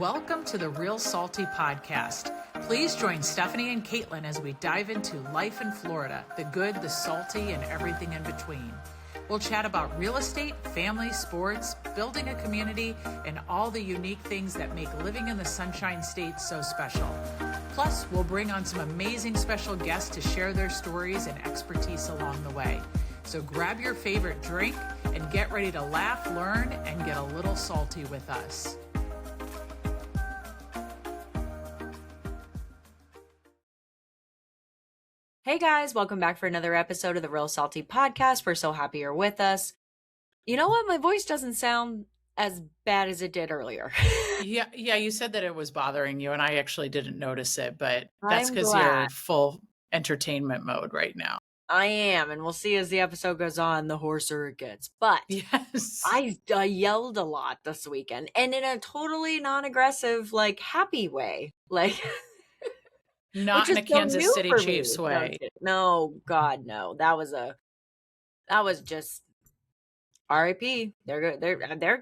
Welcome to the Real Salty Podcast. Please join Stephanie and Cailtin as we dive into life in Florida, the good, the salty, and everything in between. We'll chat about real estate, family, sports, building a community, and all the unique things that make living in the Sunshine State so special. Plus, we'll bring on some amazing special guests to share their stories and expertise along the way. So grab your favorite drink and get ready to laugh, learn, and get a little salty with us. Hey guys, welcome back for another episode of the Real Salty Podcast. We're so happy you're with us. You know what? My voice doesn't sound as bad as it did earlier. Yeah, you said that it was bothering you, and I actually didn't notice it, but that's I'm because glad. you're full entertainment mode right now. I am, and we'll see as the episode goes on, the hoarser it gets. But Yes. I yelled a lot this weekend, and in a totally non-aggressive, like, happy way. Like... Not in a Kansas City Chiefs way. No, God, no. That was just RIP. There it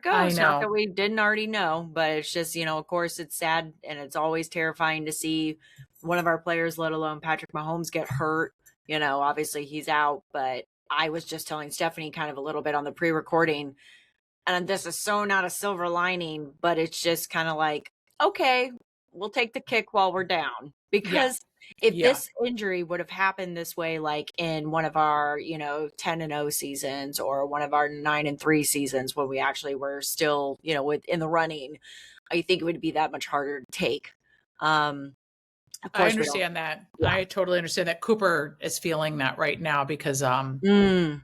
goes. Not that we didn't already know, but it's just, of course it's sad and it's always terrifying to see one of our players, let alone Patrick Mahomes, get hurt. Obviously he's out, but I was just telling Stephanie kind of a little bit on the pre-recording, and this is so not a silver lining, but it's just kind of like, okay, we'll take the kick while we're down. Because if this injury would have happened this way, like in one of our, 10-0 seasons or one of our 9-3 seasons when we actually were still, in the running, I think it would be that much harder to take. Of course, I understand that. Yeah. I totally understand that. Cooper is feeling that right now because the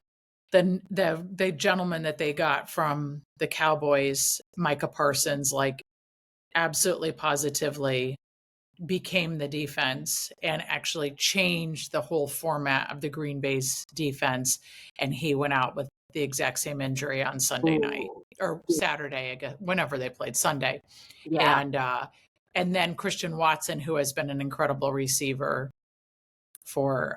gentleman that they got from the Cowboys, Micah Parsons, like absolutely positively became the defense and actually changed the whole format of the Green Bay's defense. And he went out with the exact same injury on Sunday night or Saturday, I guess, whenever they played Sunday. Yeah. And then Christian Watson, who has been an incredible receiver for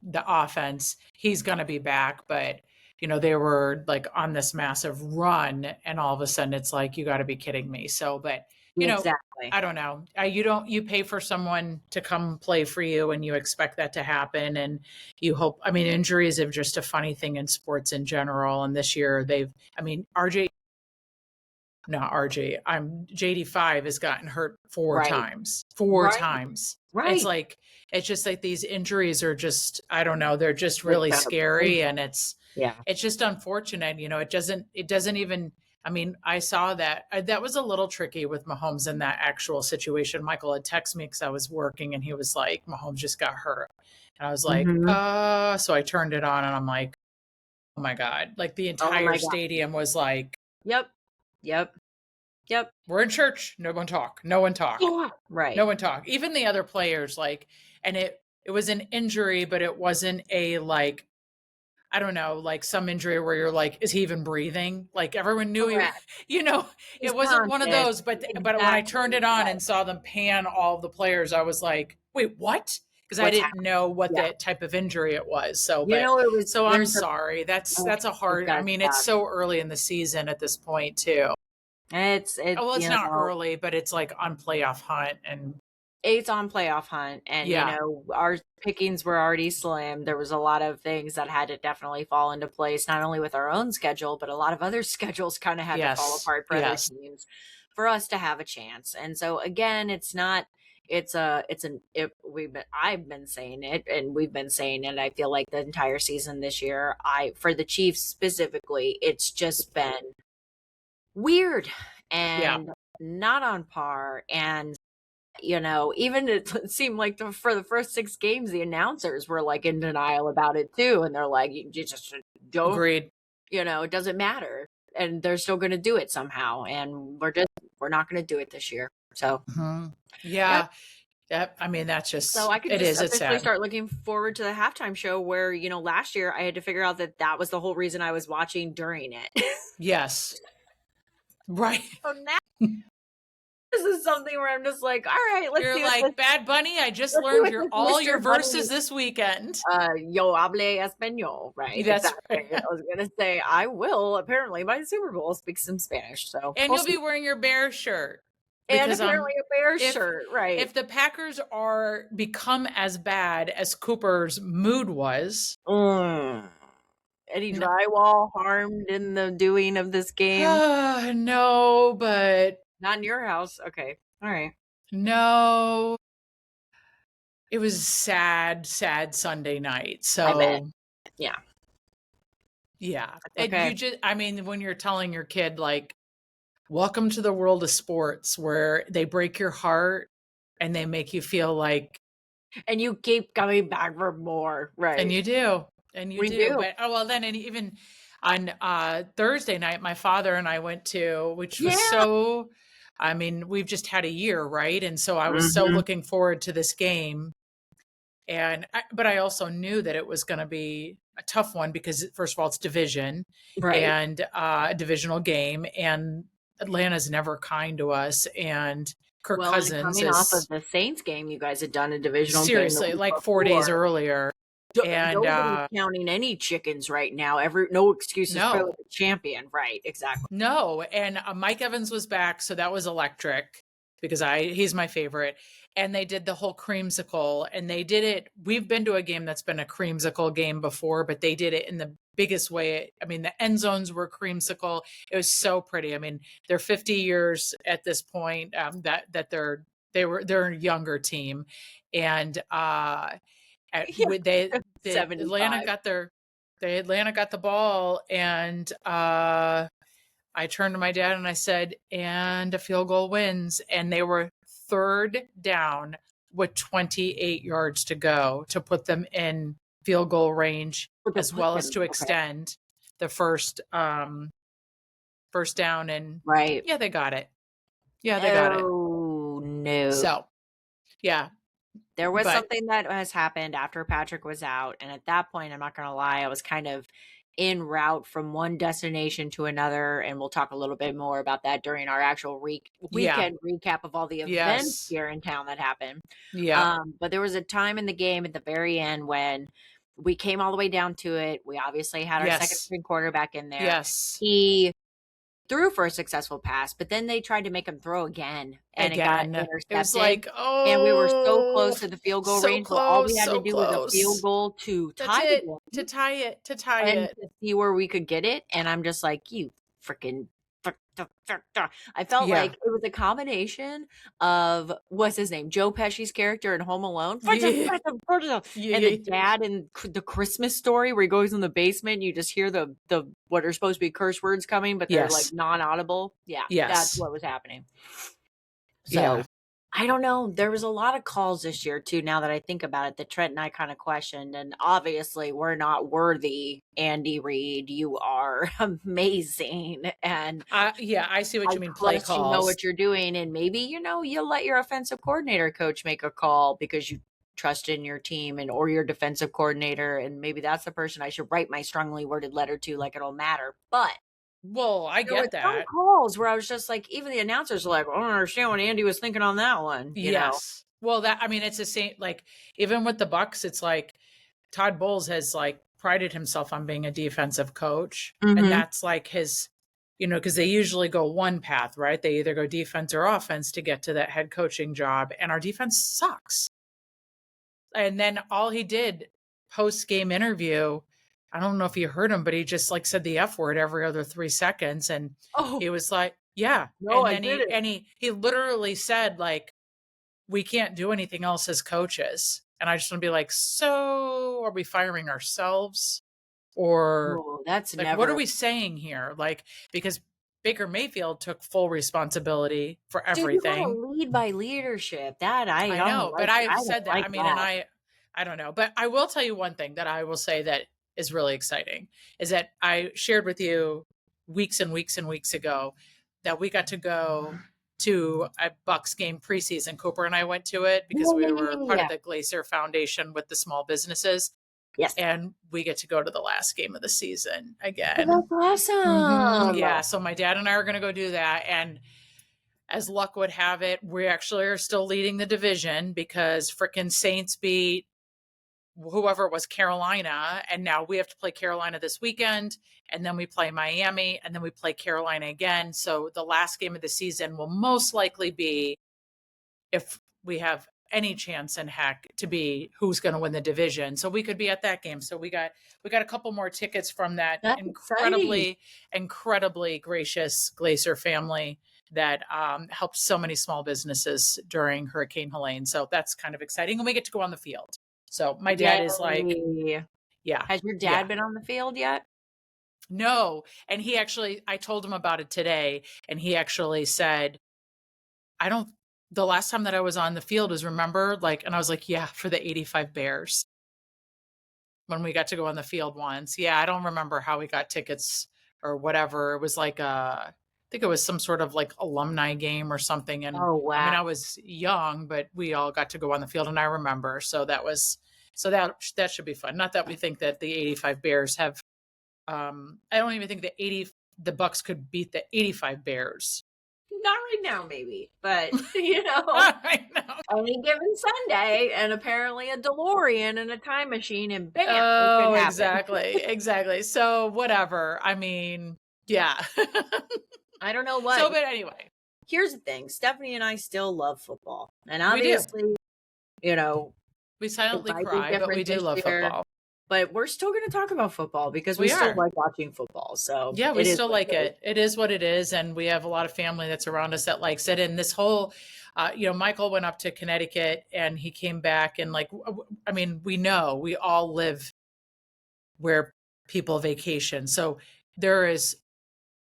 the offense, he's going to be back. But, they were like on this massive run and all of a sudden it's like, you got to be kidding me. So, but exactly. I don't know. You pay for someone to come play for you and you expect that to happen. And you hope, injuries are just a funny thing in sports in general. And this year JD5 has gotten hurt four times. Right. It's just like these injuries are just, I don't know. They're just really scary. And it's just unfortunate. It doesn't even, I saw that. That was a little tricky with Mahomes in that actual situation. Michael had texted me because I was working and he was like, Mahomes just got hurt. And I was like, so I turned it on and I'm like, oh my God. Like the entire stadium was like, Yep. We're in church. No one talk. Yeah, right. No one talk. Even the other players, and it was an injury, but it wasn't a I don't know, like some injury where you're like, is he even breathing? Like everyone knew it wasn't one of those, but when I turned it on and saw them pan all the players, I was like, wait, what? Because I didn't know what that type of injury it was. So, I'm sorry. That's a hard, it's so early in the season at this point too. It's not early, but it's like on playoff hunt and it's on playoff hunt and our pickings were already slim. There was a lot of things that had to definitely fall into place, not only with our own schedule, but a lot of other schedules kind of had to fall apart for other teams for us to have a chance. And so again, I've been saying it and we've been saying it. I feel like the entire season this year, for the Chiefs specifically, it's just been weird and not on par. And even it seemed like for the first 6 games, the announcers were like in denial about it too. And they're like, you just don't, agreed. It doesn't matter. And they're still going to do it somehow. And we're not going to do it this year. So, yeah. That's just, so I could officially start looking forward to the halftime show where, last year I had to figure out that was the whole reason I was watching during it. Yes. Right. So now this is something where I'm just like, all right, let's see. You're like, Bad Bunny, I just learned all your verses this weekend. Yo hable español, right? That's exactly. right. I was going to say, I will apparently by the Super Bowl speak some Spanish. So and you'll be wearing your bear shirt. And apparently a Bears shirt, right? If the Packers become as bad as Cooper's mood was, any drywall harmed in the doing of this game? No, but not in your house. Okay, all right. No, it was sad Sunday night. So I bet. Yeah. Okay. When you're telling your kid, like, welcome to the world of sports, where they break your heart and they make you feel like, and you keep coming back for more, right? And you do. We do. But then, and even on Thursday night, my father and I went to, which was so, we've just had a year, right? And so I was so looking forward to this game. But I also knew that it was going to be a tough one because, first of all, it's division, right? And a divisional game, and Atlanta's never kind to us. And Kirk Cousins coming off of the Saints game, you guys had done a divisional seriously game like 4 days earlier. And nobody's counting any chickens right now. No excuses for the champion, right? Exactly. No, and Mike Evans was back, so that was electric because he's my favorite. And they did the whole creamsicle, and they did it. We've been to a game that's been a creamsicle game before, but they did it in the biggest way. The end zones were creamsicle. It was so pretty. They're 50 years at this point. They're a younger team, and Atlanta got the ball, and I turned to my dad and I said, and a field goal wins. And they were third down with 28 yards to go to put them in field goal range, as well as to extend the first down. And they got it. Yeah, they got it. Oh, no. So, yeah. There was something that has happened after Patrick was out. And at that point, I'm not going to lie, I was kind of en route from one destination to another. And we'll talk a little bit more about that during our actual weekend recap of all the events here in town that happened. Yeah. But there was a time in the game at the very end when we came all the way down to it. We obviously had our second string quarterback in there. Yes. He threw for a successful pass, but then they tried to make him throw again, and it got intercepted. It was like, and we were so close to the field goal range where all we had to do was a field goal to tie it, to tie it, and to see where we could get it. And I'm just like, you freaking. I felt like it was a combination of, what's his name, Joe Pesci's character in Home Alone, and the dad in the Christmas Story, where he goes in the basement and you just hear the what are supposed to be curse words coming, but they're like non-audible. That's what was happening. So I don't know. There was a lot of calls this year too, now that I think about it, that Trent and I kind of questioned. And obviously we're not worthy. Andy Reid, you are amazing. And I see what you mean. Play calls. You know what you're doing. And maybe, you'll let your offensive coordinator coach make a call because you trust in your team or your defensive coordinator. And maybe that's the person I should write my strongly worded letter to, like it'll matter. But I get that. Some calls where I was just like, even the announcers were like, I don't understand what Andy was thinking on that one. You know? Well, it's the same, like, even with the Bucs, it's like Todd Bowles has like prided himself on being a defensive coach. And that's like his, because they usually go one path, right? They either go defense or offense to get to that head coaching job. And our defense sucks. And then all he did post-game interview, I don't know if you heard him, but he just like said the F word every other 3 seconds. And he was like, No, and then he literally said, like, we can't do anything else as coaches. And I just want to be like, so are we firing ourselves? Or that's like, what are we saying here? Like, because Baker Mayfield took full responsibility for everything. Dude, you gotta lead by leadership. That I know, but I've said that. And I don't know. But I will tell you one thing that I will say that is really exciting, is that I shared with you weeks and weeks and weeks ago that we got to go to a Bucs game preseason. Cooper and I went to it because we were part of the Glazer Foundation with the small businesses. Yes. And we get to go to the last game of the season again. That's awesome. Yeah. So my dad and I are going to go do that. And as luck would have it, we actually are still leading the division because frickin' Saints beat whoever it was, Carolina, and now we have to play Carolina this weekend, and then we play Miami, and then we play Carolina again. So the last game of the season will most likely be, if we have any chance in heck, to be who's going to win the division. So we could be at that game. So we got a couple more tickets from that incredibly gracious Glazer family that helped so many small businesses during Hurricane Helene. So that's kind of exciting. And we get to go on the field. So my dad is like, yeah. Has your dad been on the field yet? No. And I told him about it today, and he actually said, the last time that I was on the field was, remember, like, and I was like, yeah, for the 85 Bears, when we got to go on the field once. Yeah, I don't remember how we got tickets or whatever. It was like I think it was some sort of like alumni game or something. And oh, wow. I mean, I was young, but we all got to go on the field, and I remember. So that should be fun. Not that we think that the 85 Bears have. I don't even think the Bucs could beat the 85 Bears. Not right now, maybe, but any given Sunday, and apparently a DeLorean and a time machine, and bam! Oh, exactly. So whatever. I mean, yeah. I don't know what. So, but anyway, here's the thing: Stephanie and I still love football, and obviously, we silently cry, but we do love football. But we're still going to talk about football because we still like watching football. So yeah, we still like it. It is what it is. And we have a lot of family that's around us that likes it. And this whole, Michael went up to Connecticut and he came back, and I mean, we all live where people vacation. So there is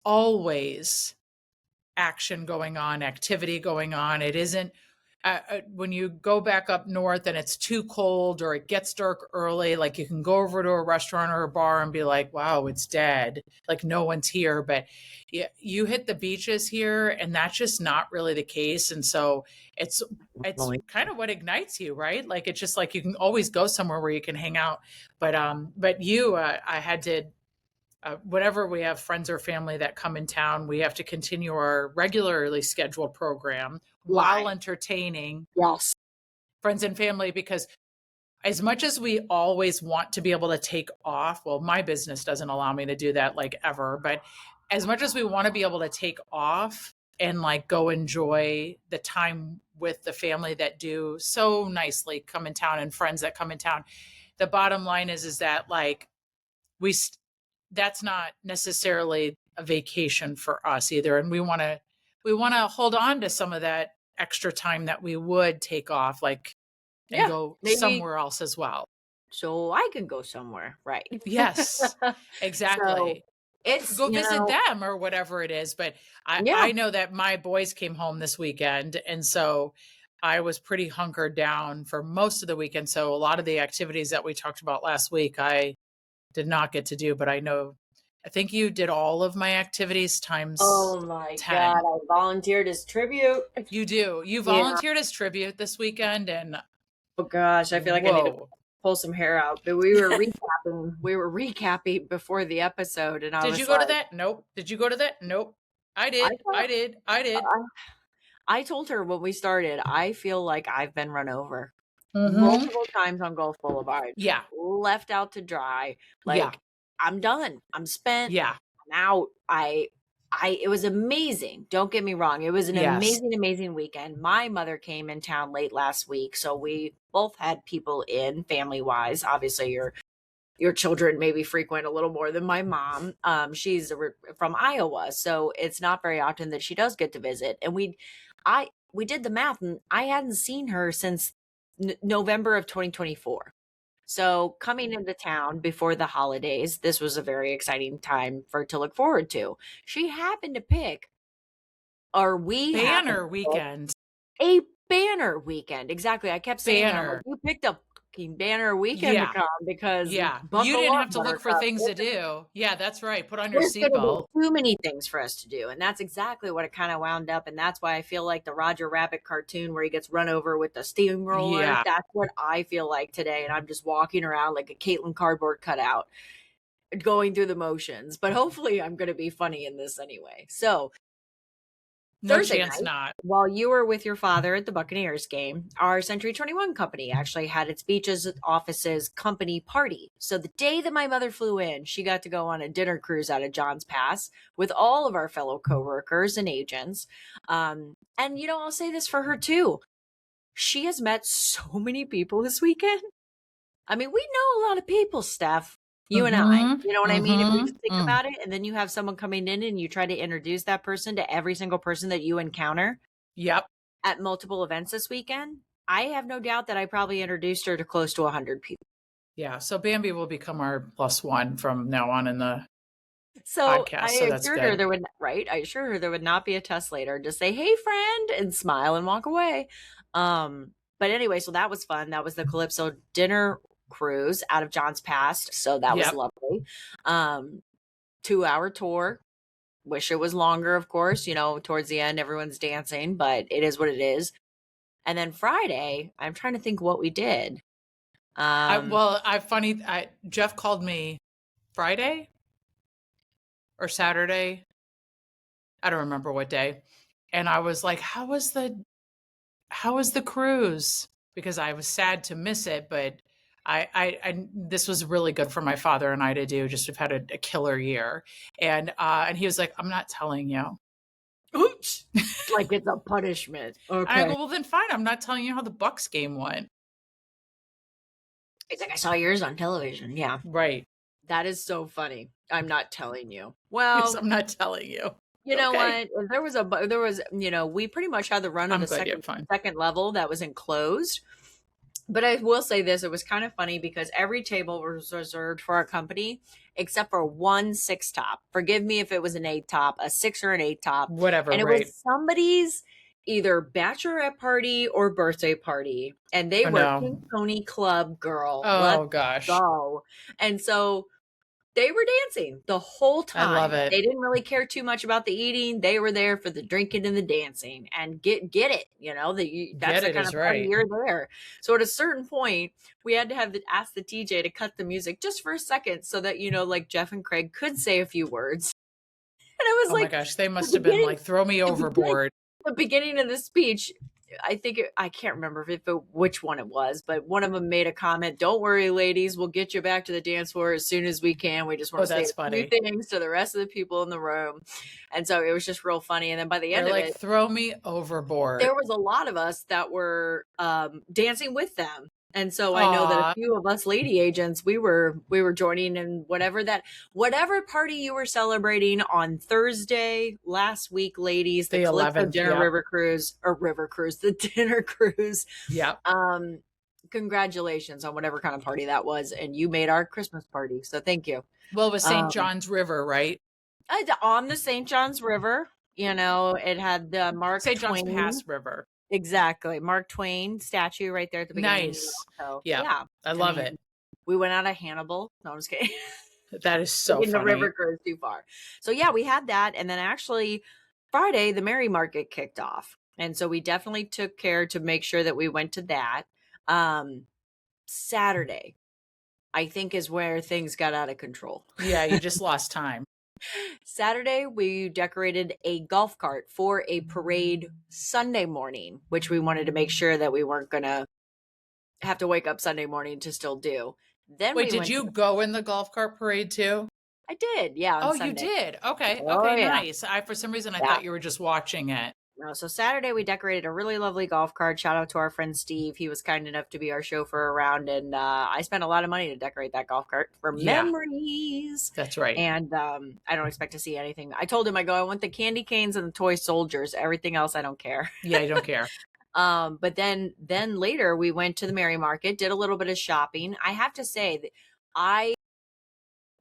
always action going on, activity going on. It isn't, when you go back up north and it's too cold or it gets dark early, like you can go over to a restaurant or a bar and be like, wow, it's dead. Like no one's here. But you hit the beaches here, and that's just not really the case. And so it's kind of what ignites you, right? Like, it's just like, you can always go somewhere where you can hang out. But I had to, whenever we have friends or family that come in town, we have to continue our regularly scheduled program while entertaining friends and family, because as much as we always want to be able to take off, well, my business doesn't allow me to do that like ever, but as much as we want to be able to take off and like go enjoy the time with the family that do so nicely come in town and friends that come in town, the bottom line is that like that's not necessarily a vacation for us either. And we want to hold on to some of that extra time that we would take off, like, and go somewhere else as well. So I can go somewhere, right? Yes, exactly. It's go visit them or whatever it is. But I know that my boys came home this weekend, and so I was pretty hunkered down for most of the weekend. So a lot of the activities that we talked about last week, I did not get to do, but I think you did all of my activities times 10. Oh my God, I volunteered as tribute. You do. You volunteered as tribute this weekend, and oh gosh, I feel like I need to pull some hair out. But we were recapping before the episode, and did you go to that? Nope. Did you go to that? Nope. I did. I told her when we started, I feel like I've been run over multiple times on Gulf Boulevard. Yeah. Left out to dry. Like, I'm done. I'm spent. Yeah. I'm out. It was amazing. Don't get me wrong. It was an amazing weekend. My mother came in town late last week. So we both had people in family-wise. Obviously, your children maybe frequent a little more than my mom. She's from Iowa. So it's not very often that she does get to visit. And we did the math, and I hadn't seen her since November of 2024. So coming into town before the holidays, this was a very exciting time to look forward to. She happened to pick banner weekend. A banner weekend. Exactly. I kept saying that. You picked a banner weekend to come because you didn't have to look for things to do. Yeah, that's right. Put on your seatbelt. Too many things for us to do, and that's exactly what it kind of wound up. And that's why I feel like the Roger Rabbit cartoon where he gets run over with the steamroller. Yeah. That's what I feel like today, and I'm just walking around like a Cailtin cardboard cutout, going through the motions. But hopefully, I'm going to be funny in this anyway. So No Thursday chance night, not. while you were with your father at the Buccaneers game, our Century 21 company actually had its beaches offices company party. So the day that my mother flew in, she got to go on a dinner cruise out of John's Pass with all of our fellow coworkers and agents. And I'll say this for her too. She has met so many people this weekend. I mean, we know a lot of people, Steph. You and I, you know what I mean? If we just think about it, and then you have someone coming in and you try to introduce that person to every single person that you encounter. Yep. At multiple events this weekend, I have no doubt that I probably introduced her to close to 100 people. Yeah. So Bambi will become our +1 from now on in the podcast. I assured her there would, right? I assured her there would not be a test later. Just say, "Hey, friend," and smile and walk away. But anyway, so that was fun. That was the Calypso dinner cruise out of John's Pass. So that was lovely. 2-hour tour. Wish it was longer, of course. Towards the end, everyone's dancing, but it is what it is. And then Friday, I'm trying to think what we did. Jeff called me Friday or Saturday. I don't remember what day. And I was like, how was the cruise? Because I was sad to miss it, but this was really good for my father and I to do. Just we've had a killer year. And he was like, I'm not telling you. Oops. Like it's a punishment. Okay. I go, well then fine. I'm not telling you how the Bucs game went. It's like, I saw yours on television. Yeah. Right. That is so funny. I'm not telling you. Well, yes, I'm not telling you. You know what? We pretty much had the run of the second level that was enclosed. But I will say this, it was kind of funny because every table was reserved for our company except for one 6-top. Forgive me if it was an 8-top, a 6 or an 8-top. Whatever, and it was somebody's either bachelorette party or birthday party. And they were Pink Pony Club girl. Oh, gosh. Go. And so they were dancing the whole time. I love it. They didn't really care too much about the eating. They were there for the drinking and the dancing and get it. That's the kind of party you're there. So at a certain point, we had to ask the DJ to cut the music just for a second so that, like Jeff and Craig could say a few words. And it was oh my gosh, they must have been like, throw me overboard. The beginning of the speech, I can't remember which one it was, but one of them made a comment. Don't worry, ladies, we'll get you back to the dance floor as soon as we can. We just want to say a few things to the rest of the people in the room. And so it was just real funny. And then by the end of it, throw me overboard. There was a lot of us that were dancing with them. And so I know that a few of us lady agents, we were joining in whatever party you were celebrating on Thursday last week, ladies, the 11th the dinner cruise. Yeah. Congratulations on whatever kind of party that was. And you made our Christmas party. So thank you. Well, it was St. John's River, right? On the St. John's River, it had the Mark St. John's Pass River. Exactly. Mark Twain statue right there at the beginning. Nice. Yeah. I love it. We went out of Hannibal. No, I'm just kidding. That is so funny. The river goes too far. So yeah, we had that. And then actually Friday, the Merry Market kicked off. And so we definitely took care to make sure that we went to that. Saturday, I think, is where things got out of control. Yeah, you just lost time. Saturday, we decorated a golf cart for a parade Sunday morning, which we wanted to make sure that we weren't going to have to wake up Sunday morning to still do. Then wait, did you go in the golf cart parade too? I did, yeah. Oh, Sunday. You did? Okay, nice. For some reason, I thought you were just watching it. No, so Saturday we decorated a really lovely golf cart. Shout out to our friend Steve. He was kind enough to be our chauffeur around, and I spent a lot of money to decorate that golf cart for memories. That's right. And I don't expect to see anything. I told him, I want the candy canes and the toy soldiers. Everything else, I don't care. Yeah, I don't care. But then later we went to the Merry Market, did a little bit of shopping. I have to say that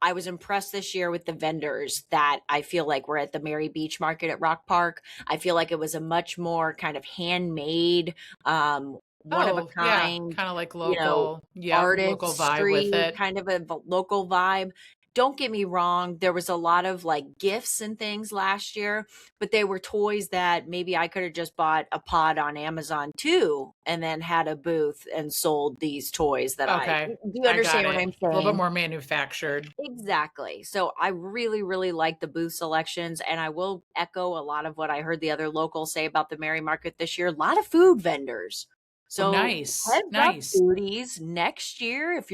I was impressed this year with the vendors that I feel like were at the Madeira Beach market at ROC Park. I feel like it was a much more kind of handmade, one of a kind, kind of like local, artist local vibe with it. Kind of a local vibe. don't get me wrong, there was a lot of like gifts and things last year, but they were toys that maybe I could have just bought a pod on Amazon too, and then had a booth and sold these toys that Okay. do you understand what I'm saying? A little bit more manufactured. Exactly. So I really, really like the booth selections, and I will echo a lot of what I heard the other locals say about the Merry Market this year. A lot of food vendors. So nice. heads up, Nice. foodies, next year, if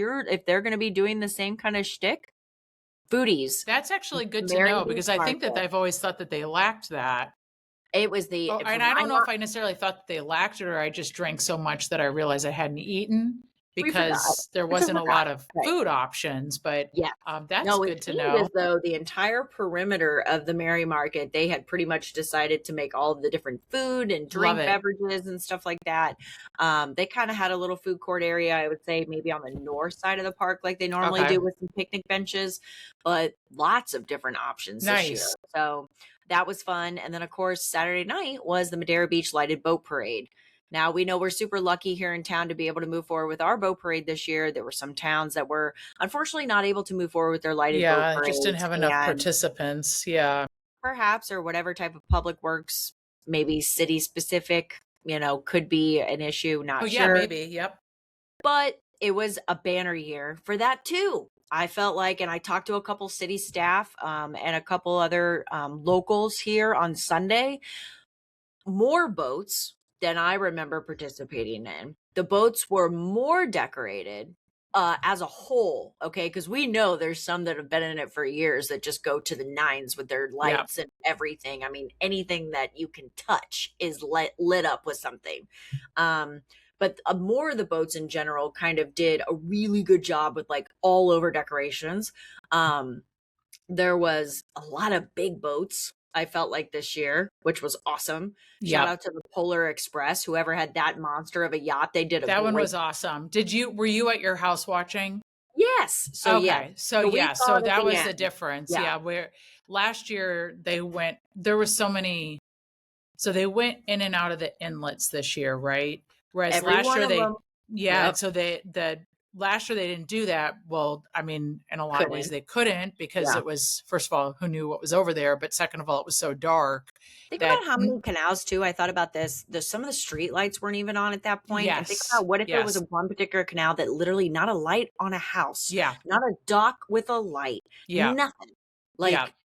they're going to be doing the same kind of shtick, foodies. That's actually good to know, because I think that I've always thought that they lacked that. It was the and I don't know if I necessarily thought that they lacked it, or I just drank so much that I realized I hadn't eaten, because there wasn't a lot of food options. But yeah, that's good to know. As though the entire perimeter of the Merry Market, they had pretty much decided to make all of the different food and drink beverages and stuff like that. They kind of had a little food court area, I would say maybe on the north side of the park, like they normally do, with some picnic benches, but lots of different options this year. So that was fun. And then of course, Saturday night was the Madeira Beach Lighted Boat Parade. Now, we know we're super lucky here in town to be able to move forward with our boat parade this year. There were some towns that were unfortunately not able to move forward with their lighted boat parade. Yeah, just didn't have enough participants. Yeah. Perhaps, or whatever type of public works, maybe city specific, could be an issue. Not sure. Yeah, maybe. Yep. But it was a banner year for that too. I felt like, and I talked to a couple city staff and a couple other locals here on Sunday, more boats than I remember participating in. The boats were more decorated as a whole, okay? Because we know there's some that have been in it for years that just go to the nines with their lights and everything. I mean, anything that you can touch is lit up with something. But more of the boats in general kind of did a really good job with like all over decorations. There was a lot of big boats, I felt like, this year, which was awesome. Shout out to the Polar Express, whoever had that monster of a yacht. They did that one was awesome. Were you at your house watching? Yes. So so that was the difference. Where last year they went in and out of the inlets this year, right? Whereas last year so last year they didn't do that. Well, I mean, in a lot of ways they couldn't, because it was, first of all, who knew what was over there? But second of all, it was so dark. Think about how many canals too. I thought about this. Some of the street lights weren't even on at that point. Yes. And think about what if there was one particular canal that literally not a light on a house. Yeah. Not a dock with a light. Yeah. Nothing.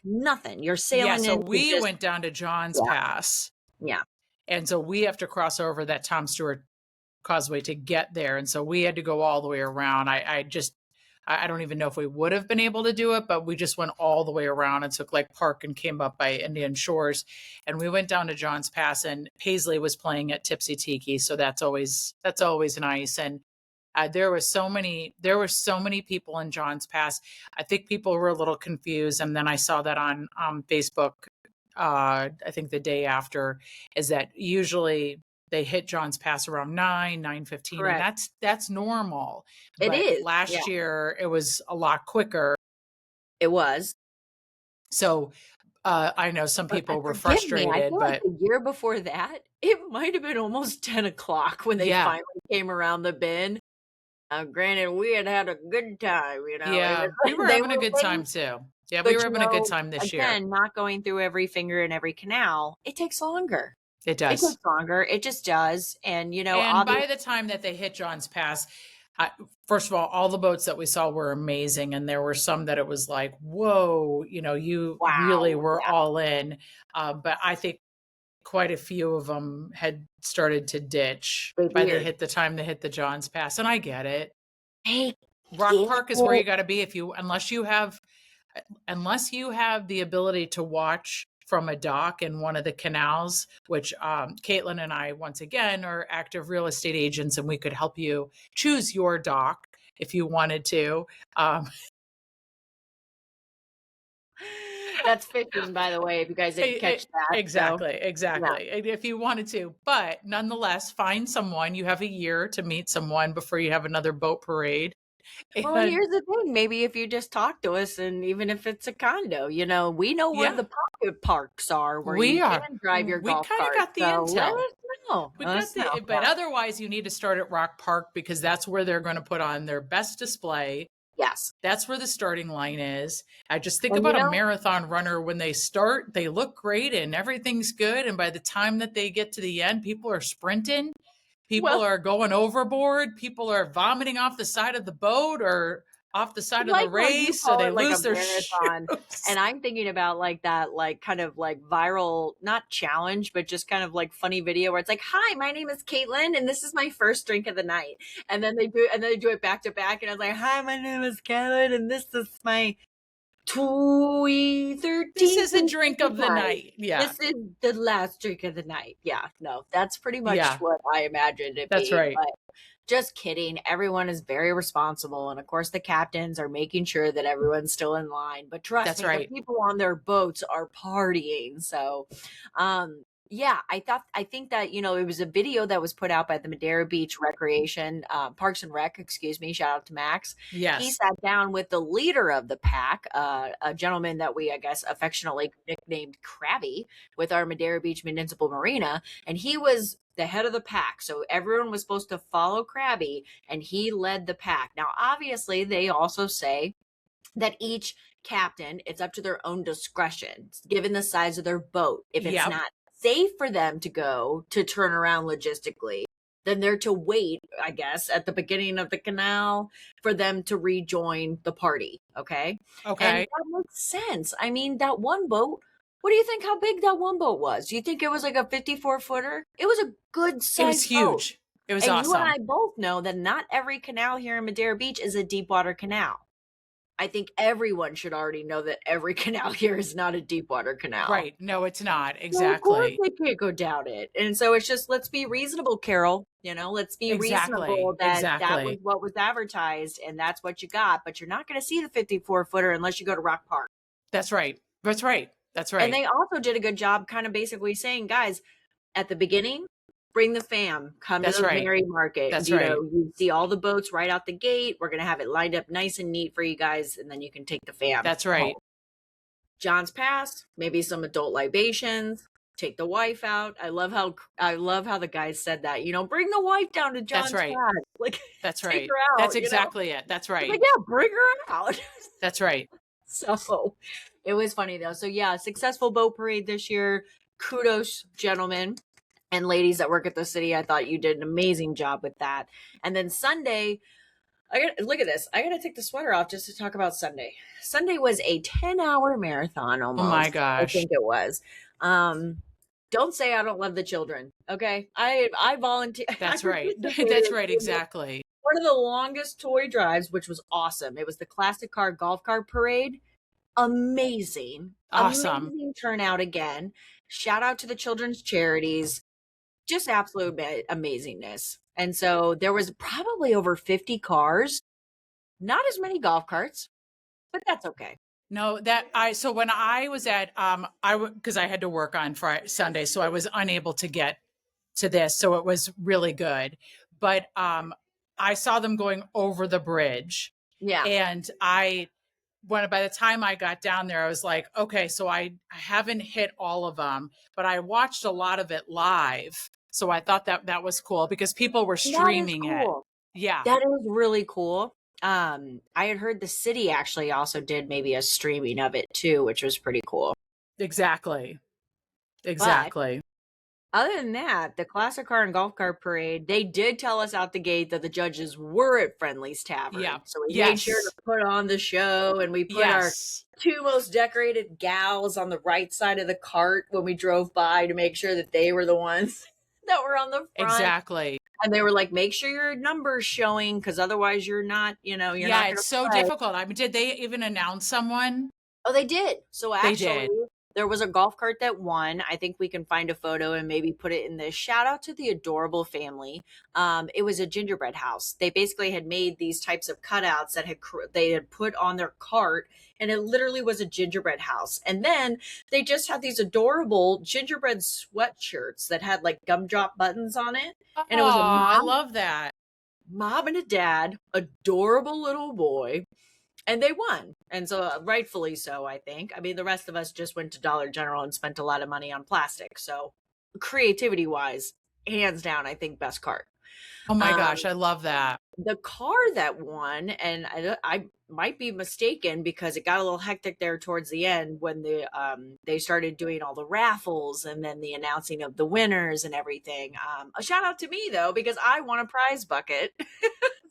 Nothing. You're sailing in. So we went down to John's Pass. Yeah. And so we have to cross over that Tom Stewart Causeway to get there, and so we had to go all the way around. I don't even know if we would have been able to do it, but we just went all the way around and took like Park and came up by Indian Shores, and we went down to John's Pass, and Paisley was playing at Tipsy Tiki, so that's always nice. And there were so many people in John's Pass. I think people were a little confused, and then I saw that on Facebook. I think the day after, is that usually they hit John's Pass around 9:15, and that's normal. It is. Last year it was a lot quicker. It was. So I know some people were frustrated, I feel like the year before that, it might have been almost 10 o'clock when they finally came around the bend. Granted, we had a good time, Yeah, we were having a good time too. Yeah, we were having a good time this year. Again, not going through every finger in every canal, it takes longer. It does. It takes longer. It just does. And, by the time that they hit John's Pass, first of all the boats that we saw were amazing. And there were some that it was like, whoa, you really were all in. But I think quite a few of them had started to ditch by the time they hit the John's Pass. And I get it. ROC Park is where you got to be unless you have the ability to watch from a dock in one of the canals, which Caitlin and I, once again, are active real estate agents, and we could help you choose your dock if you wanted to. That's fishing, by the way, if you guys didn't catch that. Exactly. Yeah. If you wanted to. But nonetheless, find someone. You have a year to meet someone before you have another boat parade. Well, here's the thing. Maybe if you just talk to us, and even if it's a condo, we know where the pocket parks are, where you can drive your golf cart. We kind of got the intel. Let us know. But otherwise, you need to start at ROC Park, because that's where they're going to put on their best display. Yes. That's where the starting line is. I just think about a marathon runner. When they start, they look great and everything's good. And by the time that they get to the end, people are sprinting. People are going overboard. People are vomiting off the side of the boat or off the side of the race. So they lose their marathon. And I'm thinking about like that, like kind of like viral, not challenge, but just kind of like funny video where it's like, hi, my name is Caitlin and this is my first drink of the night. And then they do it back to back. And I was like, hi, my name is Caitlin and this is my E33. This is a drink of the night. Yeah. This is the last drink of the night. Yeah. No, that's pretty much what I imagined it That's right. But just kidding. Everyone is very responsible. And of course, the captains are making sure that everyone's still in line. But trust me, the people on their boats are partying. So, yeah, I think that, you know, it was a video that was put out by the Madeira Beach Recreation, Parks and Rec, excuse me. Shout out to Max. Yes. He sat down with the leader of the pack, a gentleman that we, I guess, affectionately nicknamed Krabby with our Madeira Beach Municipal Marina. And he was the head of the pack. So everyone was supposed to follow Krabby and he led the pack. Now, obviously, they also say that each captain, it's up to their own discretion, given the size of their boat. If it's not safe for them to go to turn around logistically, then they're to wait, I guess, at the beginning of the canal for them to rejoin the party. Okay. And that makes sense. I mean, that one boat, what do you think how big that one boat was? Do you think it was like a 54-footer? It was a good size boat. It was huge. It was awesome. You and I both know that not every canal here in Madeira Beach is a deep water canal. I think everyone should already know that every canal here is not a deep water canal. Right. No, it's not. Exactly. Of course they can't go down it. And so it's just, let's be reasonable, Carol. You know, let's be reasonable that that was what was advertised and that's what you got. But you're not going to see the 54-footer unless you go to ROC Park. That's right. That's right. That's right. And they also did a good job kind of basically saying, guys, at the beginning, bring the fam, come to the Mary Market. That's you know, you see all the boats right out the gate. We're going to have it lined up nice and neat for you guys. And then you can take the fam. That's right. Home. John's Pass, maybe some adult libations, take the wife out. I love how the guys said that, you know, bring the wife down to John's Pass. Like, that's right. Take her out, that's exactly it. That's right. Like, yeah, bring her out. That's right. So it was funny though. So yeah, successful boat parade this year. Kudos, gentlemen and ladies that work at the city. I thought you did an amazing job with that. And then Sunday, look at this. I got to take the sweater off just to talk about Sunday. Sunday was a 10-hour marathon almost. Oh my gosh. I think it was. Don't say I don't love the children. Okay. I volunteer. That's right. That's right. Exactly. One of the longest toy drives, which was awesome. It was the classic car golf cart parade. Amazing. Awesome. Amazing turnout again. Shout out to the children's charities. Just absolute amazingness. And so there was probably over 50 cars, not as many golf carts, but that's okay. No, so when I was at, because I had to work on Sunday, so I was unable to get to this. So it was really good. But I saw them going over the bridge. Yeah. And by the time I got down there, I was like, okay, so I haven't hit all of them, but I watched a lot of it live. So I thought that was cool because people were streaming it. Yeah. That is really cool. I had heard the city actually also did maybe a streaming of it too, which was pretty cool. Exactly. But other than that, the classic car and golf cart parade, they did tell us out the gate that the judges were at Friendly's Tavern. Yeah. So we made sure to put on the show and we put our two most decorated gals on the right side of the cart when we drove by to make sure that they were the ones that were on the front. Exactly. And they were like, make sure your number's showing because otherwise you're not, you're not. Yeah, it's so difficult. I mean, did they even announce someone? Oh, they did. So actually, there was a golf cart that won. I think we can find a photo and maybe put it in this. Shout out to the adorable family. It was a gingerbread house. They basically had made these types of cutouts that they had put on their cart, and it literally was a gingerbread house. And then they just had these adorable gingerbread sweatshirts that had like gumdrop buttons on it. And it was a mom, I love that. Mom and a dad, adorable little boy. And they won. And so rightfully so, I think. I mean, the rest of us just went to Dollar General and spent a lot of money on plastic. So creativity wise, hands down, I think best cart. Oh my gosh, I love that. the car that won, and I might be mistaken because it got a little hectic there towards the end when they started doing all the raffles and then the announcing of the winners and everything. A shout out to me though, because I won a prize bucket.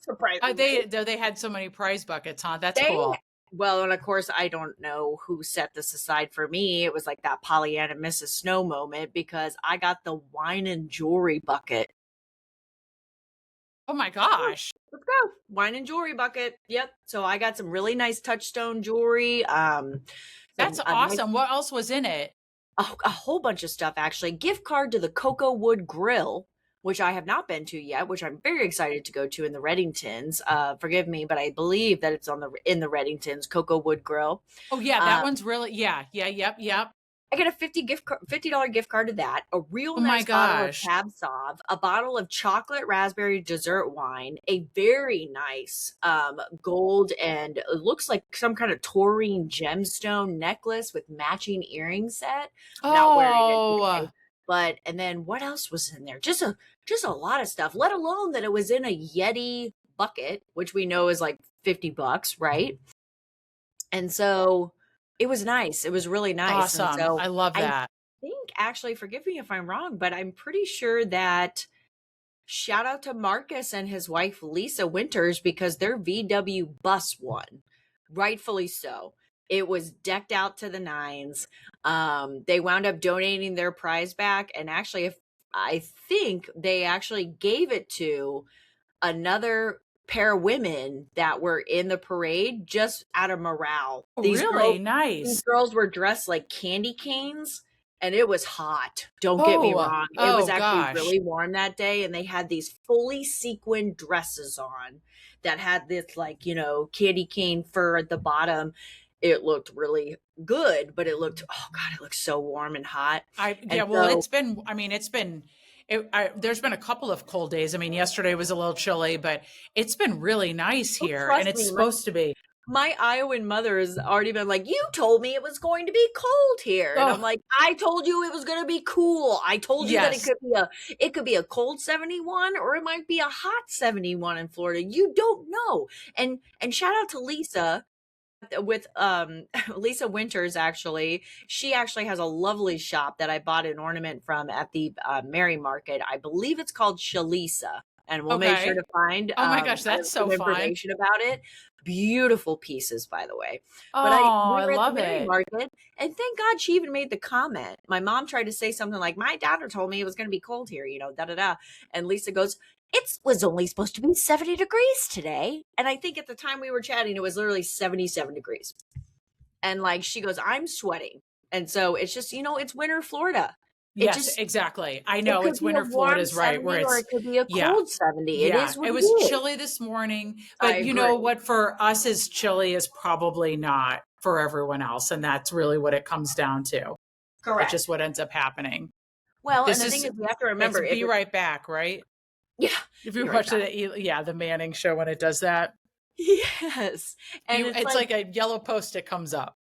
Surprisingly. They had so many prize buckets, huh? That's They cool. Well, and of course, I don't know who set this aside for me. It was like that Pollyanna Mrs. Snow moment because I got the wine and jewelry bucket. Oh my gosh. Let's go. Wine and jewelry bucket. Yep. So I got some really nice touchstone jewelry. That's awesome. What else was in it? A whole bunch of stuff, actually. Gift card to the Coco Wood Grill, which I have not been to yet, which I'm very excited to go to in the Reddingtons. Forgive me, but I believe that it's in the Reddingtons, Coco Wood Grill. Oh yeah, that one's really yep. I get a $50 gift card to that, a real nice bottle of Cab Sauv, a bottle of chocolate raspberry dessert wine, a very nice gold and it looks like some kind of taurine gemstone necklace with matching earring set. I'm not wearing it today. And then what else was in there? Just a lot of stuff, let alone that it was in a Yeti bucket, which we know is like $50, right? And so it was nice. It was really nice. Awesome. So I love that. I think, actually, forgive me if I'm wrong, but I'm pretty sure that shout out to Marcus and his wife, Lisa Winters, because their VW bus won. Rightfully so. It was decked out to the nines. They wound up donating their prize back. And actually, I think they actually gave it to another pair of women that were in the parade just out of morale. Nice. These girls were dressed like candy canes and it was hot. Don't get me wrong. It was actually really warm that day. And they had these fully sequined dresses on that had this like, candy cane fur at the bottom. It looked really good, but it looked so warm and hot. There's been a couple of cold days. I mean, yesterday was a little chilly, but it's been really nice here, and it's supposed to be. My Iowan mother has already been like, you told me it was going to be cold here. And I'm like, I told you it was going to be cool. I told you that it could be a cold 71 or it might be a hot 71 in Florida. You don't know. And shout out to Lisa with Lisa Winters. Actually, she actually has a lovely shop that I bought an ornament from at the Mary Market. I believe it's called Shalisa, and we'll make sure to find my gosh, that's so information about it. Beautiful pieces, by the way. But I love it. Market, and thank God she even made the comment. My mom tried to say something like, my daughter told me it was going to be cold here, and Lisa goes, it was only supposed to be 70 degrees today. And I think at the time we were chatting, it was literally 77 degrees. And like, she goes, I'm sweating. And so it's just, it's winter Florida. Yes, exactly. I know it's winter Florida is right where it's, or it could be a cold 70. Yeah. It was chilly this morning, but you know what, for us is chilly is probably not for everyone else. And that's really what it comes down to. Correct. It's just what ends up happening. Well, and the thing is, we have to remember, Be Right Back, right? Yeah. If you watch the Manning show when it does that. Yes. And it's like a yellow post-it comes up.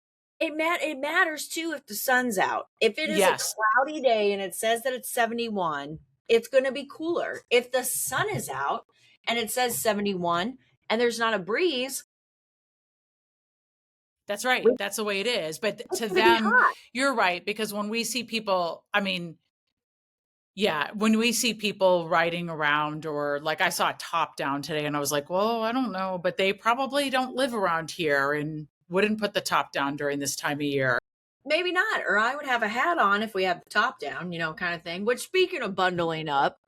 It matters too if the sun's out. If it is a cloudy day and it says that it's 71, it's going to be cooler. If the sun is out and it says 71 and there's not a breeze. That's right. That's the way it is. But to them, you're right. Because when we see people, when we see people riding around, or like I saw a top down today and I was like, well, I don't know, but they probably don't live around here and wouldn't put the top down during this time of year. Maybe not. Or I would have a hat on if we have the top down, kind of thing. Which, speaking of bundling up,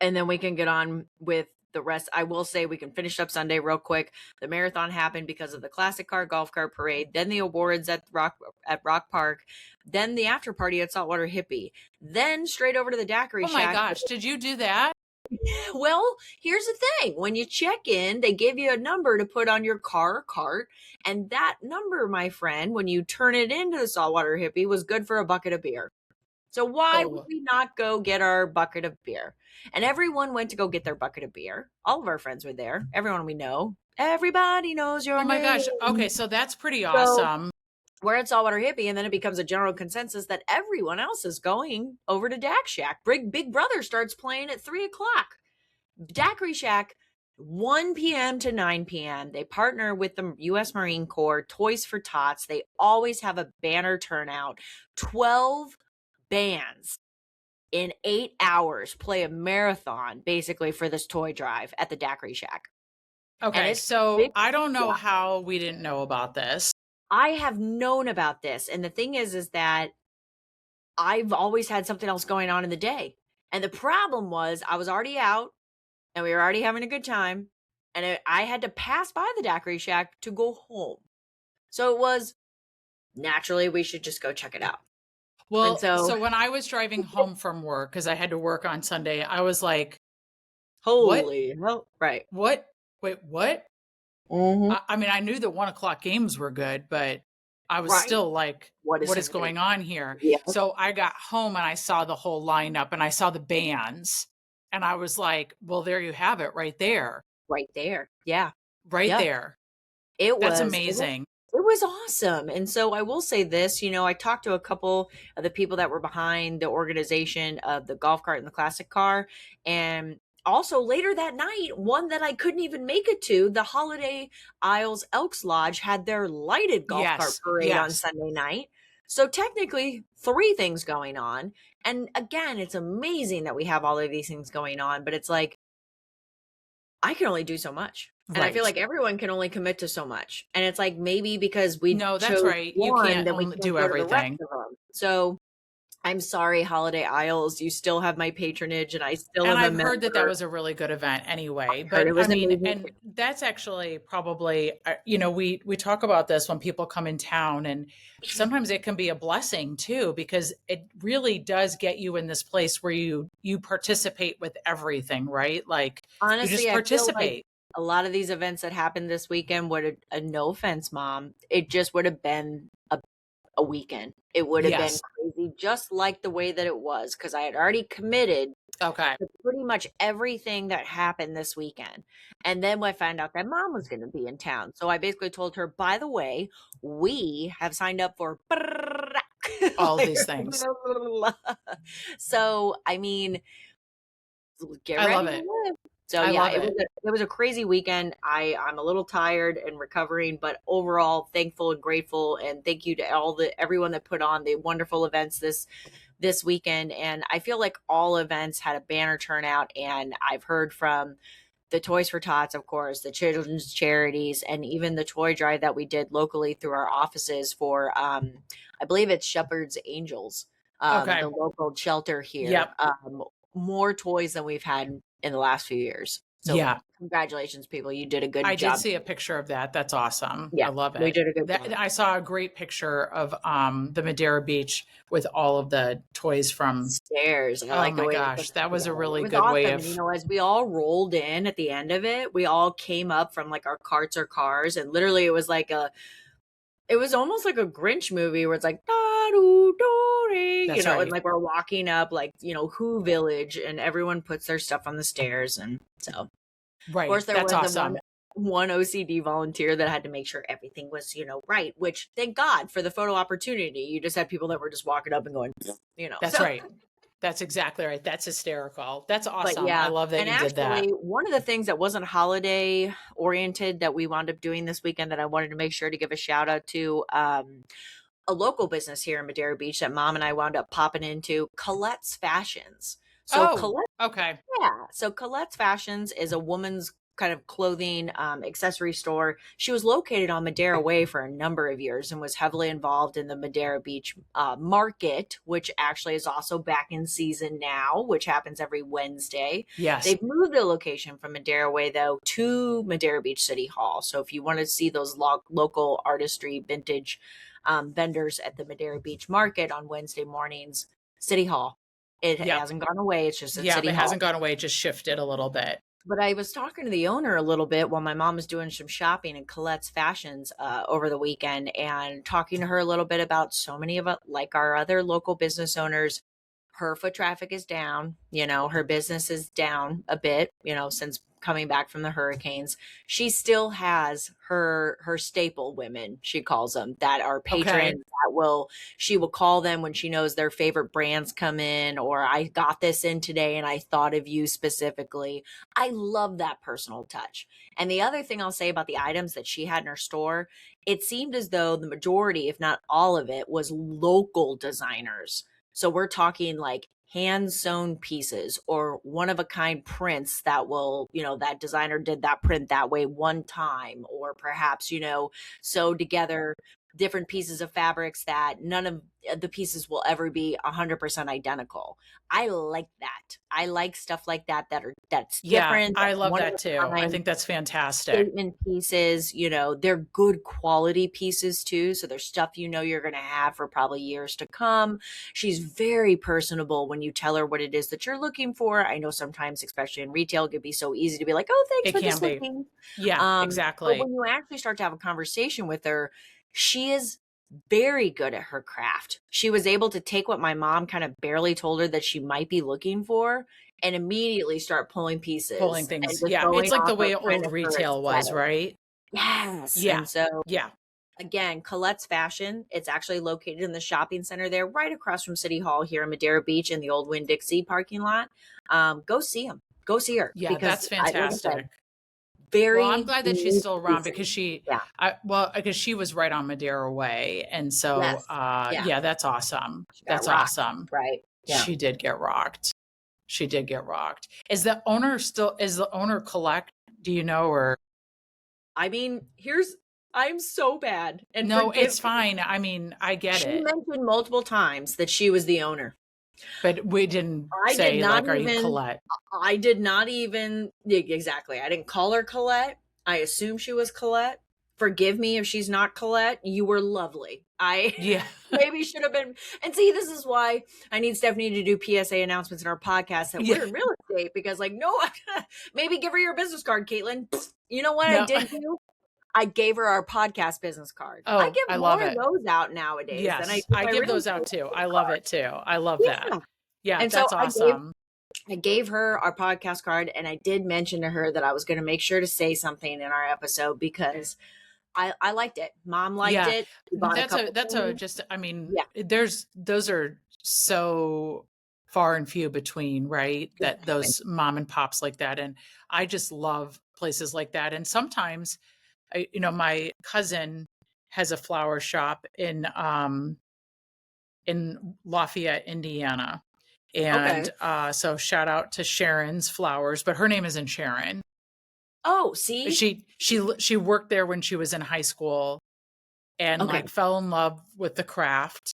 and then we can get on with the rest. I will say we can finish up Sunday real quick. The marathon happened because of the classic car golf cart parade, then the awards at ROC Park, then the after party at Saltwater Hippie, then straight over to the Daquiri Shack. Oh my gosh, did you do that? Well, here's the thing. When you check in, they give you a number to put on your car or cart. And that number, my friend, when you turn it into the Saltwater Hippie, was good for a bucket of beer. So why would we not go get our bucket of beer? And everyone went to go get their bucket of beer. All of our friends were there. Everyone we know. Everybody knows your name. Oh my gosh. Okay, so that's pretty awesome. We're at Saltwater Hippie, and then it becomes a general consensus that everyone else is going over to Dak Shack. Big Brother starts playing at 3:00. Daquiri Shack 1 p.m. to 9 p.m. They partner with the U.S. Marine Corps, Toys for Tots. They always have a banner turnout. 12 bands in 8 hours play a marathon basically for this toy drive at the Daquiri Shack. Okay, so I don't know how we didn't know about this. I have known about this. And the thing is that I've always had something else going on in the day. And the problem was I was already out and we were already having a good time. And I had to pass by the Daquiri Shack to go home. So it was naturally we should just go check it out. Well, so when I was driving home from work, because I had to work on Sunday, I was like, holy hell. Right. What? Wait, what? Mm-hmm. I mean, I knew the 1 o'clock games were good, but I was still like, what is going on here? Yeah. So I got home and I saw the whole lineup and I saw the bands and I was like, well, there you have it right there. Right there. Yeah. Right there. That's amazing. It was awesome. And so I will say this, you know, I talked to a couple of the people that were behind the organization of the golf cart and the classic car. And also later that night, one that I couldn't even make it to, the Holiday Isles Elks Lodge had their lighted golf cart parade on Sunday night. So technically 3 things going on. And again, it's amazing that we have all of these things going on, but it's like, I can only do so much. And I feel like everyone can only commit to so much. And it's like, maybe because we that's right. You can't do everything. So I'm sorry, Holiday Isles. You still have my patronage, and I still. And I've heard that was a really good event anyway. But I mean, and that's actually probably, you know, we talk about this when people come in town, and sometimes it can be a blessing too, because it really does get you in this place where you participate with everything, right? Like, honestly, you just participate. I feel like a lot of these events that happened this weekend would have, no offense, Mom, it just would have been a weekend. It would have been crazy, just like the way that it was, because I had already committed to pretty much everything that happened this weekend. And then when I found out that Mom was going to be in town, so I basically told her, by the way, we have signed up for all these things. So, I mean, get ready. I love it. So yeah, it was a crazy weekend. I'm a little tired and recovering, but overall thankful and grateful, and thank you to everyone that put on the wonderful events this weekend. And I feel like all events had a banner turnout, and I've heard from the Toys for Tots, of course, the children's charities, and even the toy drive that we did locally through our offices for I believe it's Shepherd's Angels, the local shelter here. Yep. More toys than we've had in the last few years. So congratulations, people. You did a good job. I did see a picture of that. That's awesome. Yeah, I love it. We did a good job. I saw a great picture of the Madeira Beach with all of the toys from stairs. Oh my gosh, that was a really good way of, you know, as we all rolled in at the end of it, we all came up from like our carts or cars, and literally it was almost like a Grinch movie where it's like, you know, and like we're walking up like, you know, Who Village, and everyone puts their stuff on the stairs. And so, of course, there was awesome. one OCD volunteer that had to make sure everything was, you know, right, which thank God for the photo opportunity. You just had people that were just walking up and going, you know. That's right. That's exactly right. That's hysterical. That's awesome. I love that you did that. One of the things that wasn't holiday oriented that we wound up doing this weekend that I wanted to make sure to give a shout out to, a local business here in Madeira Beach that Mom and I wound up popping into, Colette's Fashions. So Colette, so Colette's Fashions is a woman's kind of clothing accessory store. She was located on Madeira Way for a number of years and was heavily involved in the Madeira Beach market, which actually is also back in season now, which happens every Wednesday. Yes. They've moved the location from Madeira Way, though, to Madeira Beach City Hall. So if you want to see those local artistry vintage vendors at the Madeira Beach market on Wednesday mornings, City Hall. It hasn't gone away. It's just at City Hall. Hasn't gone away. It just shifted a little bit. But I was talking to the owner a little bit while my mom was doing some shopping in Colette's Fashions over the weekend, and talking to her a little bit about so many of it, like our other local business owners. Her foot traffic is down. You know, her business is down a bit, you know, since coming back from the hurricanes, she still has her staple women, she calls them, that are patrons that she will call them when she knows their favorite brands come in, or I got this in today and I thought of you specifically. I love that personal touch. And the other thing I'll say about the items that she had in her store, it seemed as though the majority, if not all of it, was local designers. So we're talking like hand sewn pieces or one of a kind prints that will, that designer did that print that way one time, or perhaps, sewed together different pieces of fabrics that none of the pieces will ever be 100% identical. I like that. I like stuff like that's different. I love that too. I think that's fantastic. Statement pieces, they're good quality pieces too. So there's stuff you're going to have for probably years to come. She's very personable when you tell her what it is that you're looking for. I know sometimes, especially in retail, it can be so easy to be like, oh, thanks for just looking. Yeah, exactly. But when you actually start to have a conversation with her, she is very good at her craft. She was able to take what my mom kind of barely told her that she might be looking for and immediately start pulling things. Yeah, it's like the way old retail was, right? Yes. Yeah. And so, again, Colette's Fashion, it's actually located in the shopping center there, right across from City Hall here in Madeira Beach in the old Winn-Dixie parking lot. Go see him. Go see her. Yeah, that's fantastic. Well, I'm glad that she's still around because because she was right on Madeira Way. And so, that's awesome. That's awesome. Right. Yeah. She did get rocked. Is the owner Colette? Do you know, or? I mean, I'm so bad. And no, it's fine. I mean, I get it. She mentioned multiple times that she was the owner. But we didn't say, like, are you Colette? I did not even, exactly. I didn't call her Colette. I assumed she was Colette. Forgive me if she's not Colette. You were lovely. Maybe should have been. And see, this is why I need Stephanie to do PSA announcements in our podcast that we're in real estate, because maybe give her your business card, Caitlin. You know what I did do? I gave her our podcast business card. Oh, I give more love of those out nowadays. Yes, I give those out too. I love it too. I love that. Yeah, and that's awesome. I gave her our podcast card, and I did mention to her that I was going to make sure to say something in our episode because I liked it. Mom liked it. Those are so far and few between, right? That those mom and pops like that. And I just love places like that. And sometimes, my cousin has a flower shop in Lafayette, Indiana. And so shout out to Sharon's Flowers, but her name isn't Sharon. Oh, see, she worked there when she was in high school and like fell in love with the craft.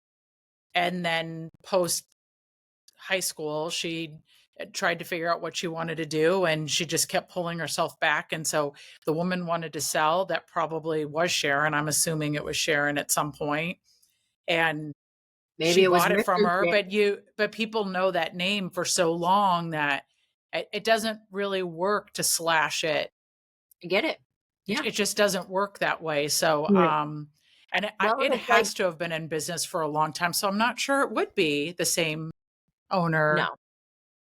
And then post high school, she tried to figure out what she wanted to do, and she just kept pulling herself back. And so the woman wanted to sell. That probably was Sharon. I'm assuming it was Sharon at some point. And maybe she bought it from her, but people know that name for so long that it doesn't really work to slash it. I get it. Yeah. It just doesn't work that way. So, it has to have been in business for a long time. So I'm not sure it would be the same owner. No.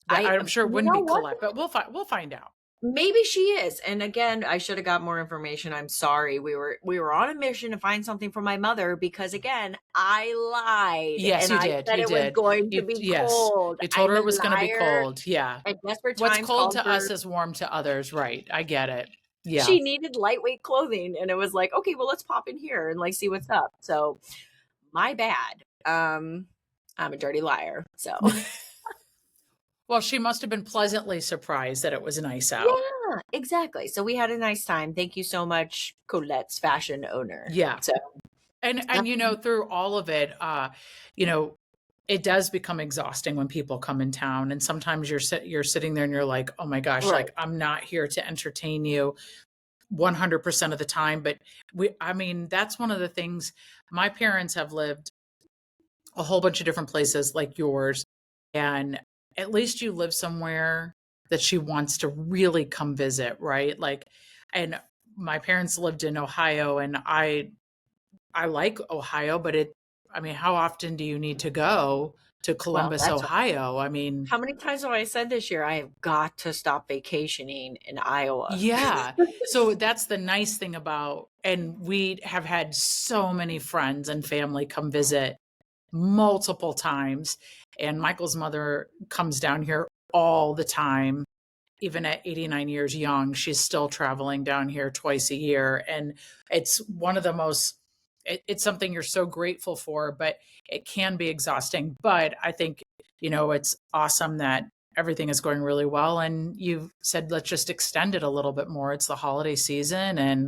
I'm sure it wouldn't be Colette, but we'll find out. Maybe she is. And again, I should have got more information. I'm sorry. We were on a mission to find something for my mother because, again, I lied. Yes, and you did. I said it was going to be cold. You told her it was going to be cold. Yeah. And desperate What's times cold to us is warm to others. Right. I get it. Yeah. She needed lightweight clothing, and it was like, okay, well, let's pop in here and like see what's up. So my bad. I'm a dirty liar. So. Well, she must have been pleasantly surprised that it was nice out. Yeah, exactly. So we had a nice time. Thank you so much, Colette's fashion owner. Yeah. So, and through all of it, it does become exhausting when people come in town. And sometimes you're sitting there and you're like, oh my gosh, like I'm not here to entertain you 100% of the time. But that's one of the things. My parents have lived a whole bunch of different places like yours. And at least you live somewhere that she wants to really come visit, right? Like, and my parents lived in Ohio, and I like Ohio, but how often do you need to go to Columbus, Ohio. I mean, how many times have I said this year, I have got to stop vacationing in Iowa? Yeah. So that's the nice thing about, and we have had so many friends and family come visit multiple times. And Michael's mother comes down here all the time. Even at 89 years young, she's still traveling down here twice a year. And it's one of the most, it's something you're so grateful for, but it can be exhausting. But I think, it's awesome that everything is going really well. And you've said, let's just extend it a little bit more. It's the holiday season. And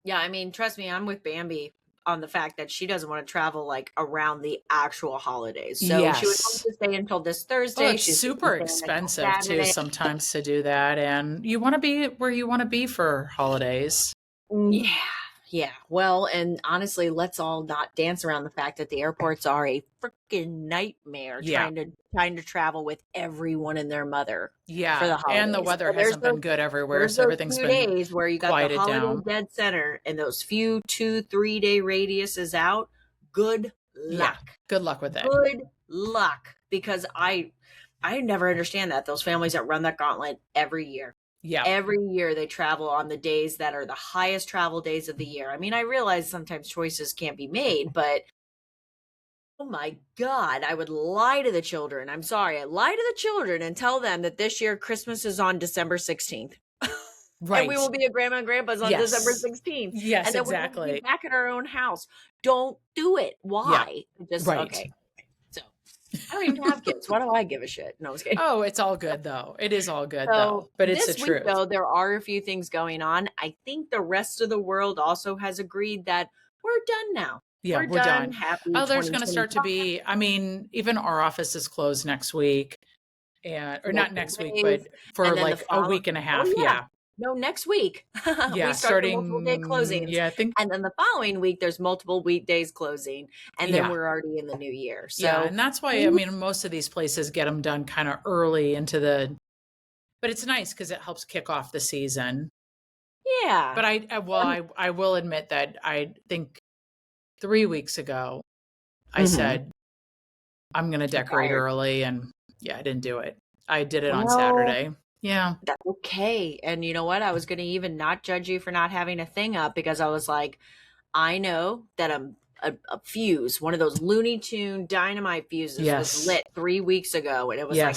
yeah, I mean, trust me, I'm with Bambi on the fact that she doesn't want to travel like around the actual holidays. So she was going to stay until this Thursday. Well, it's super expensive too sometimes to do that. And you want to be where you want to be for holidays. Yeah. Yeah. Well, and honestly, let's all not dance around the fact that the airports are a freaking nightmare trying to travel with everyone and their mother. Yeah. For the holidays. And the weather hasn't been good everywhere. So everything's been days where you got the holiday dead center and those few 2-3 day radiuses out. Good luck. Yeah, good luck with it. Good luck. Because I never understand that. Those families that run that gauntlet every year. Yeah. Every year they travel on the days that are the highest travel days of the year. I mean, I realize sometimes choices can't be made, but oh my God, I would lie to the children. I'm sorry. I lie to the children and tell them that this year Christmas is on December 16th. Right. And we will be at Grandma and Grandpa's on December 16th. Yes, and then exactly. We'll be back at our own house. Don't do it. Why? Yeah. Just, okay. I don't even have kids. Why do I give a shit? No, I was kidding. Oh, it's all good though. It is all good though. But it's the truth. Though, there are a few things going on. I think the rest of the world also has agreed that we're done now. Yeah, we're done. Happy. Oh, there's going to start to be. I mean, even our office is closed next week, or not next week, but for like a week and a half. Yeah. No, next week. Yeah, we start the multiple day closings. Yeah, I think. And then the following week, there's multiple weekdays closing. And then we're already in the new year. So, yeah, and that's why, I mean, most of these places get them done kind of early into but it's nice because it helps kick off the season. Yeah. But I will admit that I think 3 weeks ago, I said, I'm going to decorate early. And I didn't do it. I did it on Saturday. Yeah. That's okay. And you know what? I was going to even not judge you for not having a thing up because I was like, I know that a fuse, one of those Looney Tune dynamite fuses was lit 3 weeks ago. And it was like,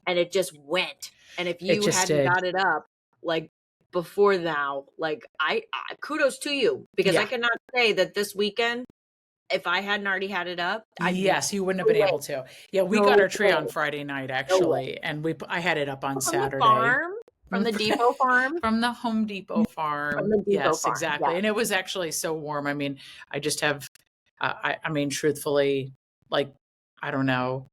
and it just went. And if you hadn't got it up, like before now, like I kudos to you because I cannot say that this weekend, if I hadn't already had it up, you wouldn't have been able to. Yeah, we got our tree on Friday night actually, and I had it up on Saturday. From the Depot farm, from the Home Depot farm. From the Depot farm. Exactly. And it was actually so warm. I mean, I just have, I mean, truthfully, like I don't know,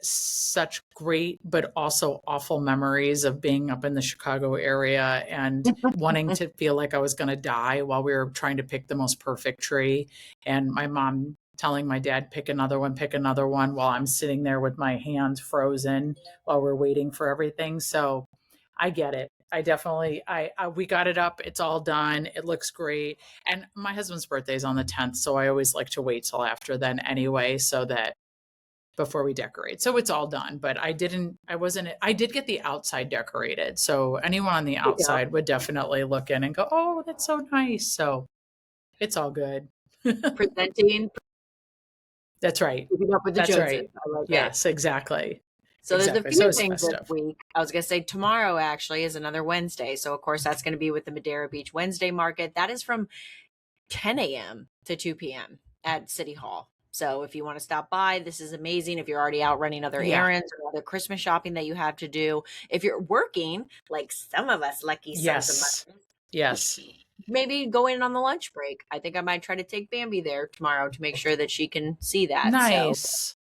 such great but also awful memories of being up in the Chicago area and wanting to feel like I was going to die while we were trying to pick the most perfect tree. And my mom telling my dad, pick another one while I'm sitting there with my hands frozen while we're waiting for everything. So I get it. I definitely, we got it up. It's all done. It looks great. And my husband's birthday is on the 10th. So I always like to wait till after then anyway, so that before we decorate. So it's all done, but I did get the outside decorated. So anyone on the outside would definitely look in and go, oh, that's so nice. So it's all good. Presenting. That's right. Keeping up with the Joneses. Right. I like yes, exactly. So there's a few things this week. I was going to say tomorrow actually is another Wednesday. So of course that's going to be with the Madeira Beach Wednesday market. That is from 10 a.m. to 2 p.m. at City Hall. So if you want to stop by, this is amazing. If you're already out running other errands or other Christmas shopping that you have to do. If you're working, like some of us lucky sons of mothers, yes, maybe go in on the lunch break. I think I might try to take Bambi there tomorrow to make sure that she can see that. Nice. So,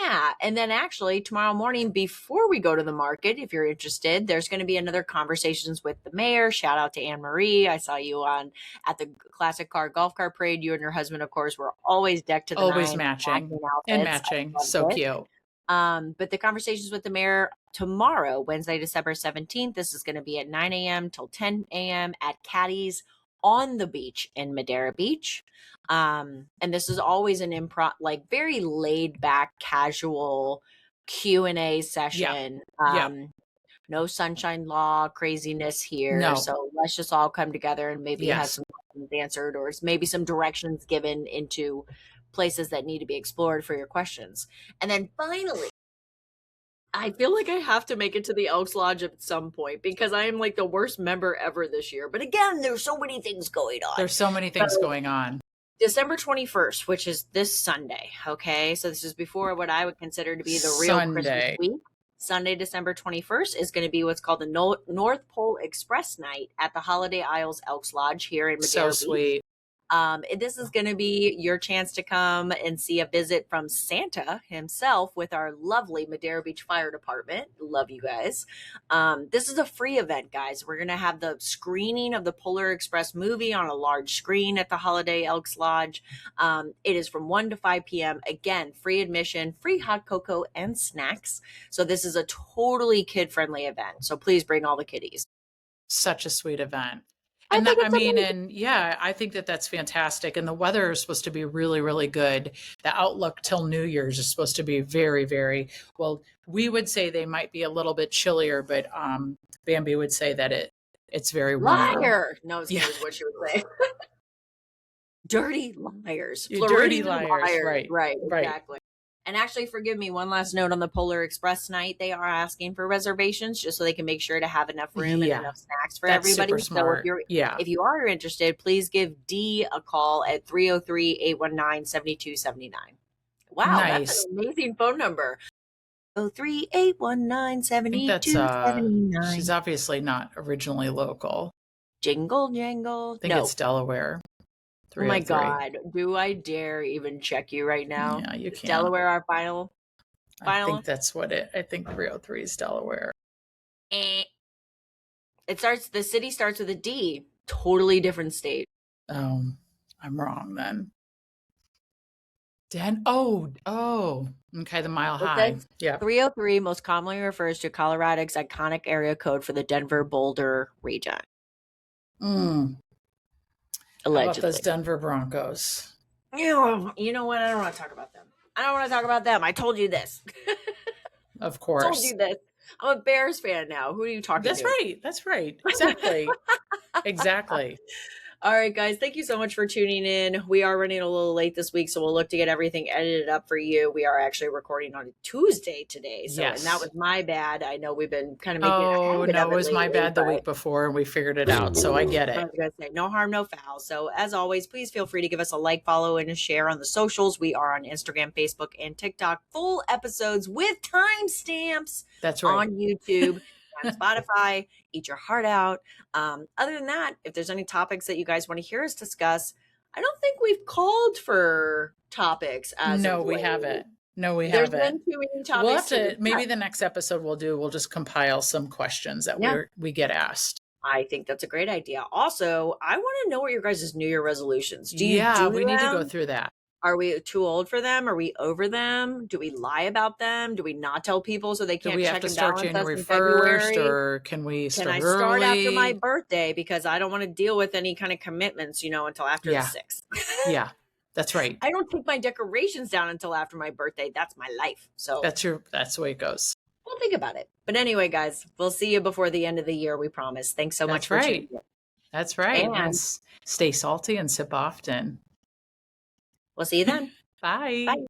yeah. And then actually tomorrow morning before we go to the market, if you're interested, there's going to be another Conversations with the Mayor. Shout out to Anne Marie. I saw you at the Classic Car Golf Car Parade. You and your husband, of course, were always decked to the always nine, matching. So cute. But the Conversations with the Mayor tomorrow, Wednesday, December 17th, this is going to be at 9 a.m. till 10 a.m. at Caddy's on the beach in Madeira Beach. And this is always an improv, like very laid back, casual Q&A session. No sunshine law craziness here. No. So let's just all come together and maybe have some questions answered, or maybe some directions given into places that need to be explored for your questions. And then finally, I feel like I have to make it to the Elks Lodge at some point because I am like the worst member ever this year. But again, there's so many things going on. There's so many things going on. December 21st, which is this Sunday. Okay. So this is before what I would consider to be the real Christmas week. Sunday, December 21st is going to be what's called the North Pole Express Night at the Holiday Isles Elks Lodge here in Madeira Beach. So sweet. This is going to be your chance to come and see a visit from Santa himself with our lovely Madeira Beach Fire Department. Love you guys. This is a free event, guys. We're going to have the screening of the Polar Express movie on a large screen at the Holiday Elks Lodge. It is from 1 to 5 p.m. Again, free admission, free hot cocoa and snacks. So this is a totally kid-friendly event. So please bring all the kiddies. Such a sweet event. And I think that that's fantastic. And the weather is supposed to be really, really good. The outlook till New Year's is supposed to be very, very well. We would say they might be a little bit chillier, but Bambi would say that it's very warm. Liar. No, it's what she would say. Dirty liars. Dirty liars. Right. Exactly. And actually, forgive me, one last note on the Polar Express night. They are asking for reservations just so they can make sure to have enough room and enough snacks for everybody. Super smart. So if you are interested, please give Dee a call at 303-819-7279. Wow, nice. That's an amazing phone number. 303-819-7279. She's obviously not originally local. Jingle jangle. I think it's Delaware. Oh my God. Do I dare even check you right now? Yeah, you can. Delaware, our final? I think that's I think 303 is Delaware. The city starts with a D. Totally different state. Oh, I'm wrong then. Okay, the Mile High. Yeah. 303 most commonly refers to Colorado's iconic area code for the Denver Boulder region. Allegedly. How about those Denver Broncos? You know what? I don't want to talk about them. I told you this. Of course. I told you this. I'm a Bears fan now. Who are you talking to? That's right. Exactly. Exactly. All right, guys. Thank you so much for tuning in. We are running a little late this week, so we'll look to get everything edited up for you. We are actually recording on a Tuesday today. And that was my bad. I know we've been kind of making it was my bad the week before, and we figured it out. So I get it. I was going to say, no harm, no foul. So as always, please feel free to give us a like, follow, and a share on the socials. We are on Instagram, Facebook, and TikTok. Full episodes with timestamps. That's right. On YouTube. On Spotify, eat your heart out. Other than that, if there's any topics that you guys want to hear us discuss, I don't think we've called for topics. We haven't. There's been too many topics. We'll have to, maybe the next episode we'll just compile some questions that we get asked. I think that's a great idea. Also, I want to know what your guys' New Year resolutions. We need to go through that. Are we too old for them? Are we over them? Do we lie about them? Do we not tell people so they can't check and balance us in February? Do we have to start January 1st, or can we start early? Can I start after my birthday? Because I don't want to deal with any kind of commitments, until after the 6th. Yeah, that's right. I don't take my decorations down until after my birthday. That's my life. So that's the way it goes. We'll think about it. But anyway, guys, we'll see you before the end of the year, we promise. Thanks so much for tuning in. That's right. And stay salty and sip often. We'll see you then. Bye. Bye.